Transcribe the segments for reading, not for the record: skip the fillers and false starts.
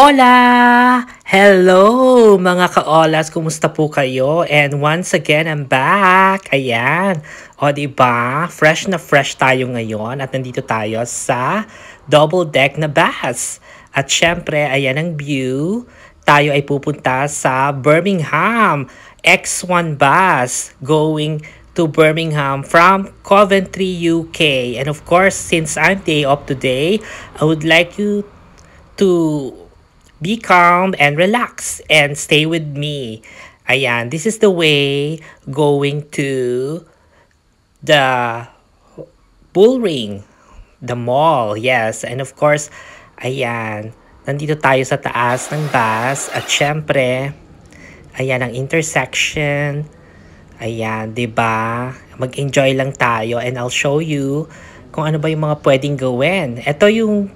Hola! Hello mga ka-olas! Kumusta po kayo? And once again, I'm back! Ayan! O diba? Fresh na fresh tayo ngayon at nandito tayo sa double deck na bus. At syempre, ayan ang view. Tayo ay pupunta sa Birmingham X1 bus going to Birmingham from Coventry, UK. And of course, since I'm day off today, I would like you to be calm and relax and stay with me. Ayan, this is the way going to the Bullring, the mall, yes. And of course, ayan, nandito tayo sa taas ng bus at syempre, ayan ang intersection. Ayan, 'di ba? Mag-enjoy lang tayo and I'll show you kung ano ba yung mga pwedeng gawin. Ito yung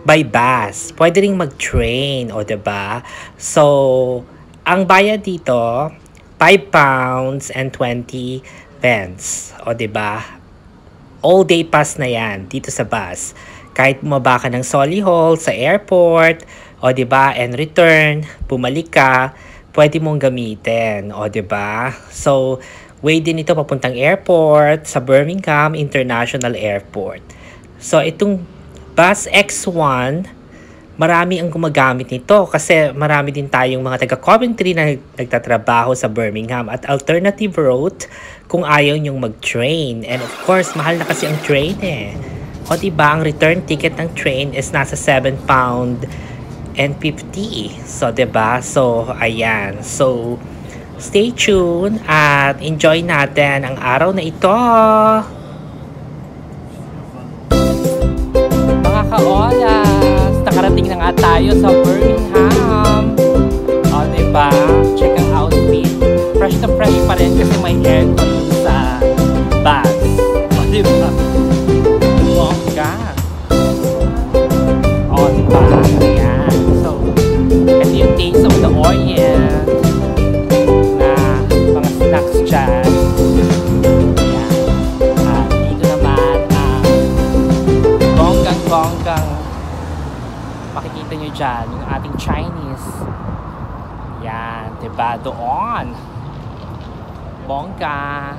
by bus. Pwede ring mag-train, o diba? So, ang bayad dito, £5 and 20 pence. O diba? All day pass na yan dito sa bus. Kahit bumaba ka ng Solihull sa airport, o diba? And return, bumalik ka, pwede mong gamitin. O diba? So, way din ito papuntang airport sa Birmingham International Airport. So, itong Bus X1, marami ang gumagamit nito kasi marami din tayong mga taga-Coventry na nagtatrabaho sa Birmingham at alternative route kung ayaw nyong mag-train. And of course, mahal na kasi ang train eh. O diba, ang return ticket ng train is nasa £7 and 50. So, diba? So, ayan. So, stay tuned at enjoy natin ang araw na ito. Ka-olas, nakarating na nga tayo sa Birmingham. O, diba? Check ang outfit. Fresh na fresh pa rin kasi may aircon sa bus. O, diba? Bongga. O, diba? Ayan. So, ito yung Taste of the Orient na mga snacks dyan. Bonggang makikita nyo dyan yung ating Chinese. Yan, diba? Doon. Bongga.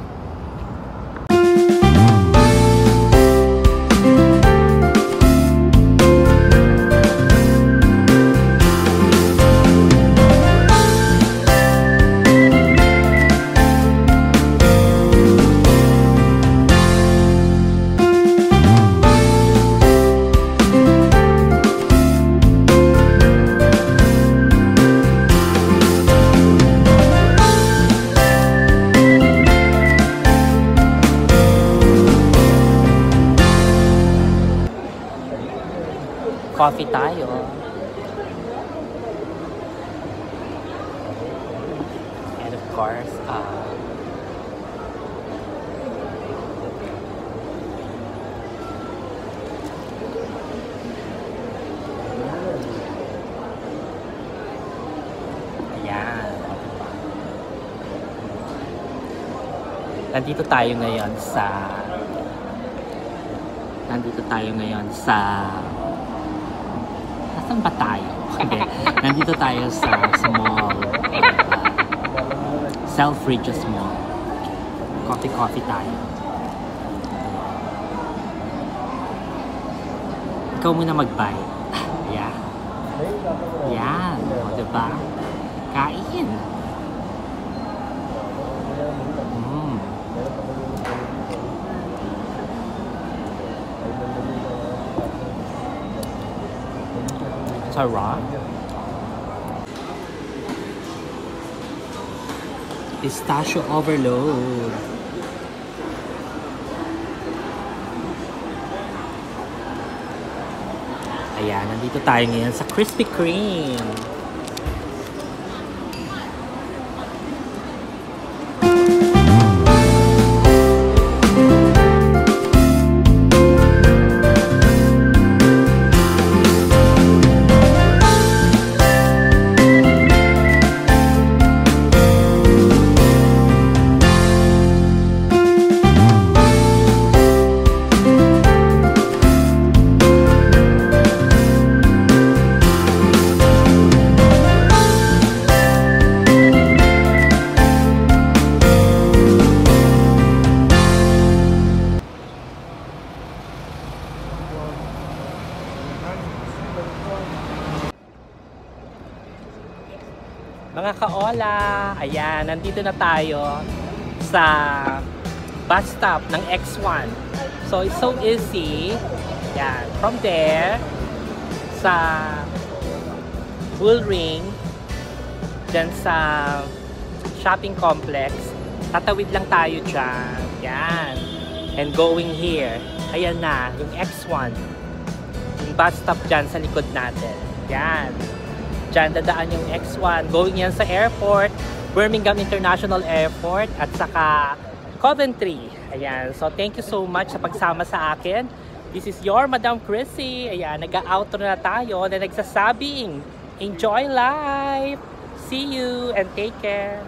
Coffee tayo. And of course, ayan. Nandito tayo ngayon sa saan ba tayo? Okay. Nandito tayo sa mall. Selfridges Mall. Coffee tayo. Ikaw muna mag-buy. Yeah. Yan. O, diba? Kain. Sarap. Pistachio overload. Ayan, nandito tayo ngayon sa Krispy Kreme. Mga kaola, ayan, nandito na tayo sa bus stop ng X1. So, it's so easy. Ayan, from there, sa Bullring, dyan sa shopping complex, tatawid lang tayo dyan. Ayan. And going here, ayan na, yung X1. Yung bus stop dyan sa likod natin. Ayan. Diyan dadaan yung X1. Going yan sa airport, Birmingham International Airport at saka Coventry. Ayan. So, thank you so much sa pagsama sa akin. This is your Madam Chrissy. Ayan. Nag-outro na tayo na nagsasabing, enjoy life! See you and take care!